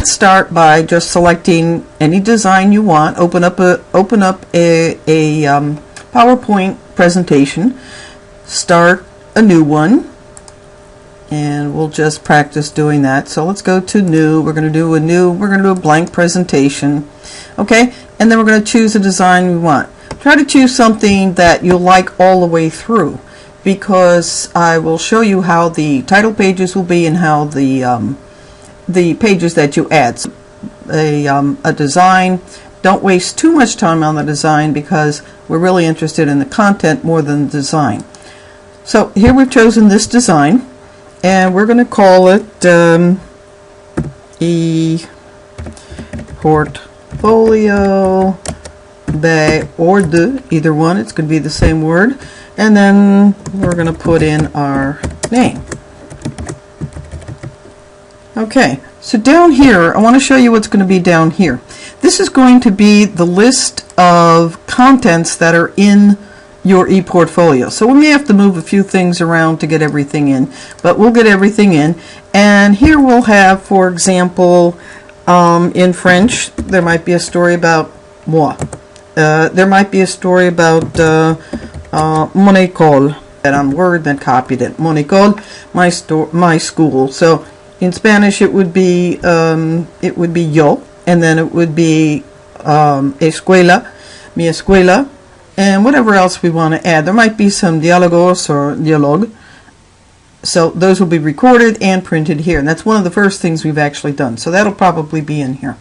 Start by just selecting any design you want. Open up a PowerPoint presentation. Start a new one, and we'll just practice doing that. So let's go to new. We're going to do a blank presentation. Okay, and then we're going to choose a design we want. Try to choose something that you'll like all the way through, because I will show you how the title pages will be and how the pages that you add. So a design, don't waste too much time on the design, because we're really interested in the content more than the design. So here we've chosen this design, and we're going to call it eportfolio or de, either one, it's going to be the same word, and then we're going to put in our name. Okay, so down here, I want to show you what's going to be down here. This is going to be the list of contents that are in your eportfolio. So we may have to move a few things around to get everything in, but we'll get everything in. And here we'll have, for example, in French, there might be a story about moi. There might be a story about mon école. That on Word, then copied it. Mon école, my school. So in Spanish, it would be yo, and then it would be escuela, mi escuela, and whatever else we want to add. There might be some diálogos or dialogue. So those will be recorded and printed here, and that's one of the first things we've actually done. So that'll probably be in here.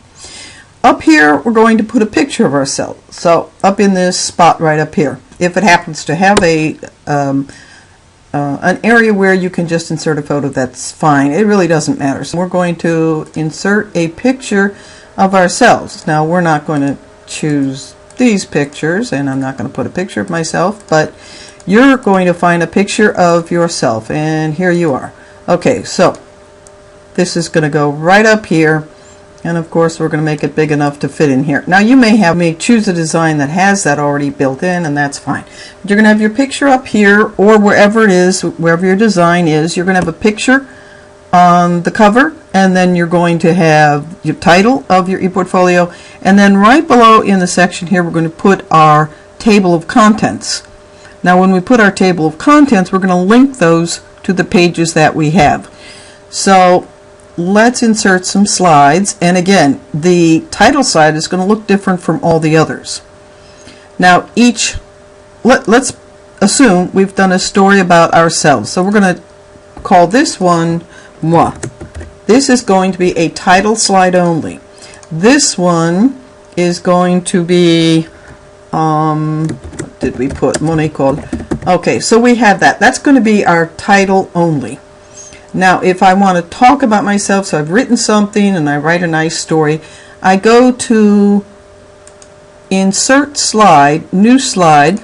Up here, we're going to put a picture of ourselves. So up in this spot right up here, if it happens to have an area where you can just insert a photo, that's fine. It really doesn't matter. So we're going to insert a picture of ourselves. Now we're not going to choose these pictures, and I'm not going to put a picture of myself, but you're going to find a picture of yourself, and here you are. Okay, so this is going to go right up here, and of course we're going to make it big enough to fit in here. Now you may choose a design that has that already built in, and that's fine. But you're going to have your picture up here, or wherever it is, wherever your design is. You're going to have a picture on the cover, and then you're going to have your title of your eportfolio, and then right below in the section here we're going to put our table of contents. Now when we put our table of contents, we're going to link those to the pages that we have. So let's insert some slides, and again, the title slide is going to look different from all the others. Now let's assume we've done a story about ourselves, so we're going to call this one moi. This is going to be a title slide only. This one is going to be what did we put? Mon école. Okay, so we have that. That's going to be our title only. Now if I want to talk about myself, so I've written something and I write a nice story, I go to insert slide, new slide,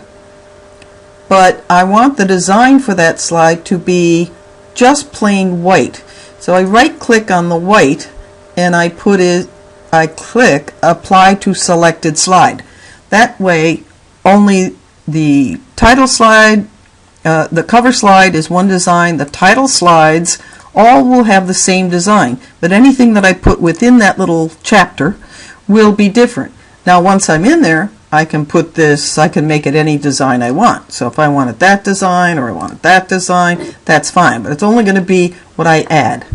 but I want the design for that slide to be just plain white. So I right click on the white, and I click apply to selected slide. That way only the title slide, the cover slide is one design, the title slides all will have the same design, but anything that I put within that little chapter will be different. Now once I'm in there, I can put this, I can make it any design I want. So if I wanted that design or I wanted that design, that's fine, but it's only going to be what I add.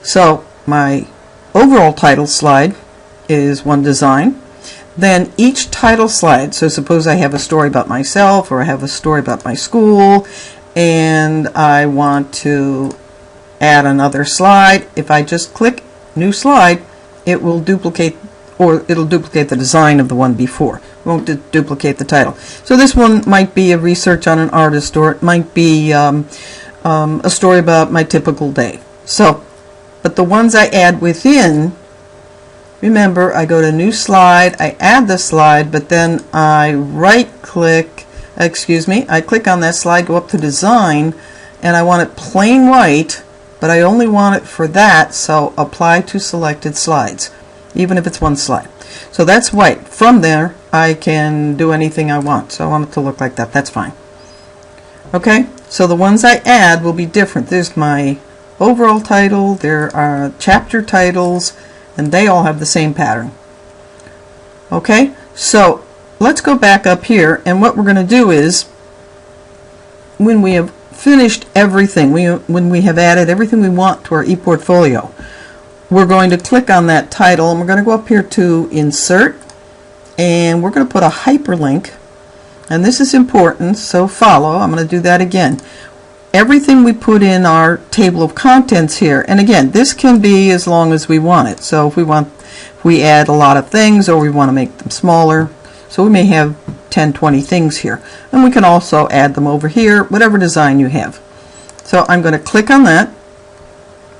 So my overall title slide is one design. Then each title slide, so suppose I have a story about myself, or I have a story about my school, and I want to add another slide. If I just click new slide, it will duplicate, or it'll duplicate the design of the one before. It won't duplicate the title. So this one might be a research on an artist, or it might be a story about my typical day. So, but the ones I add within, remember, I go to new slide, I add the slide, but then I click on that slide, go up to design, and I want it plain white, but I only want it for that, so apply to selected slides, even if it's one slide. So that's white. From there, I can do anything I want. So I want it to look like that. That's fine. Okay, so the ones I add will be different. There's my overall title, there are chapter titles, and they all have the same pattern. Okay, so let's go back up here, and what we're going to do is, when we have finished everything, when we have added everything we want to our ePortfolio, we're going to click on that title, and we're going to go up here to Insert, and we're going to put a hyperlink, and this is important, so follow. I'm going to do that again. Everything we put in our table of contents here, and again, this can be as long as we want it. So if we add a lot of things, or we want to make them smaller, so we may have 10, 20 things here, and we can also add them over here, whatever design you have. So I'm going to click on that.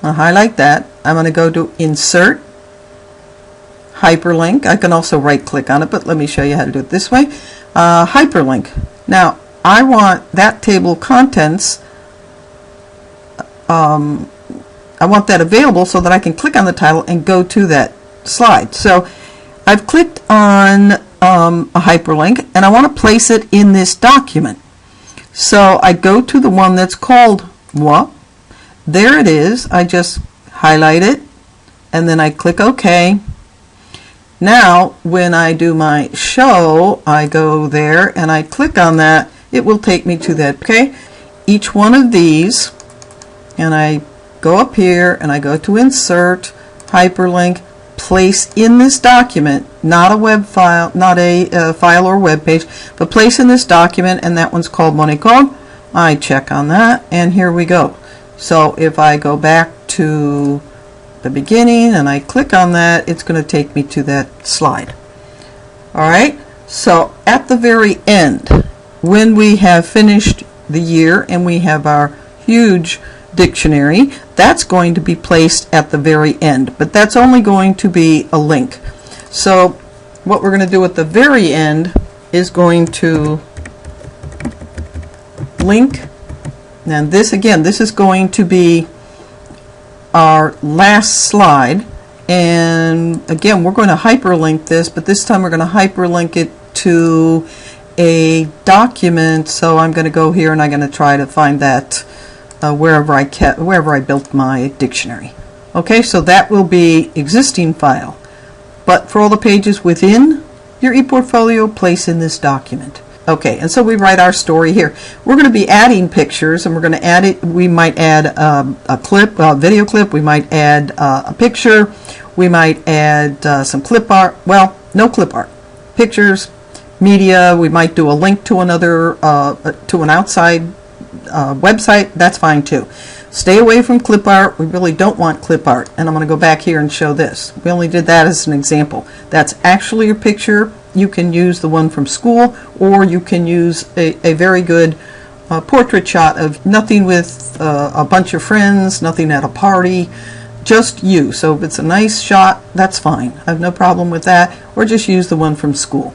I'll highlight that. I'm going to go to Insert, Hyperlink. I can also right click on it, but let me show you how to do it this way. Hyperlink. Now I want that table of contents, I want that available so that I can click on the title and go to that slide. So I've clicked on a hyperlink, and I want to place it in this document. So I go to the one that's called Moi. There it is. I just highlight it, and then I click OK. Now when I do my show, I go there and I click on that. It will take me to that. Okay, each one of these, and I go up here and I go to Insert, Hyperlink, place in this document, not a web file, not a file or web page, but place in this document, and that one's called Money Code. I check on that, and here we go. So if I go back to the beginning and I click on that, it's going to take me to that slide. Alright, so at the very end, when we have finished the year and we have our huge dictionary, that's going to be placed at the very end, but that's only going to be a link. So what we're going to do at the very end is going to link, and this again, this is going to be our last slide, and again we're going to hyperlink this, but this time we're going to hyperlink it to a document. So I'm going to go here and I'm going to try to find that wherever I built my dictionary. Okay, so that will be existing file, but for all the pages within your ePortfolio, place in this document. Okay, and so we write our story here. We're going to be adding pictures, and we're going to add it. We might add a clip, a video clip. We might add a picture. We might add some clip art. Well, no clip art. Pictures, media. We might do a link to another, to an outside website. That's fine too. Stay away from clip art. We really don't want clip art. And I'm going to go back here and show this. We only did that as an example. That's actually your picture. You can use the one from school, or you can use a very good portrait shot of nothing with a bunch of friends, nothing at a party, just you. So if it's a nice shot, that's fine. I have no problem with that. Or just use the one from school.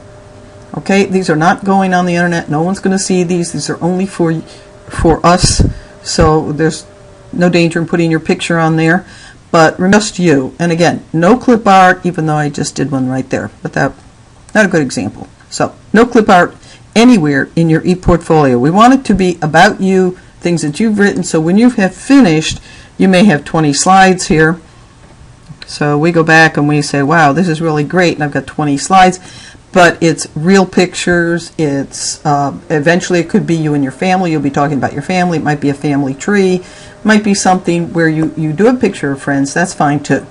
Okay, these are not going on the internet. No one's going to see these. These are only for us. So there's no danger in putting your picture on there. But just you. And again, no clip art, even though I just did one right there. But that, not a good example. So no clip art anywhere in your ePortfolio. We want it to be about you, things that you've written. So when you have finished, you may have 20 slides here. So we go back and we say, wow, this is really great, and I've got 20 slides. But it's real pictures. It's eventually it could be you and your family. You'll be talking about your family. It might be a family tree. It might be something where you do a picture of friends. That's fine too.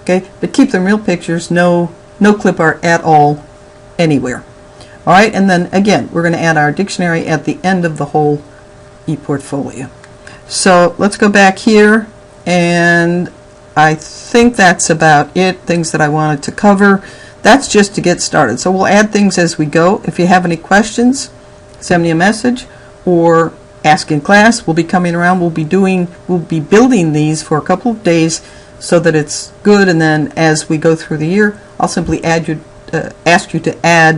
Okay, but keep them real pictures. No clip art at all anywhere. All right, and then again, we're going to add our dictionary at the end of the whole ePortfolio. So let's go back here, and I think that's about it. Things that I wanted to cover. That's just to get started. So we'll add things as we go. If you have any questions, send me a message or ask in class. We'll be coming around. We'll be building these for a couple of days so that it's good, and then as we go through the year, I'll simply ask you to add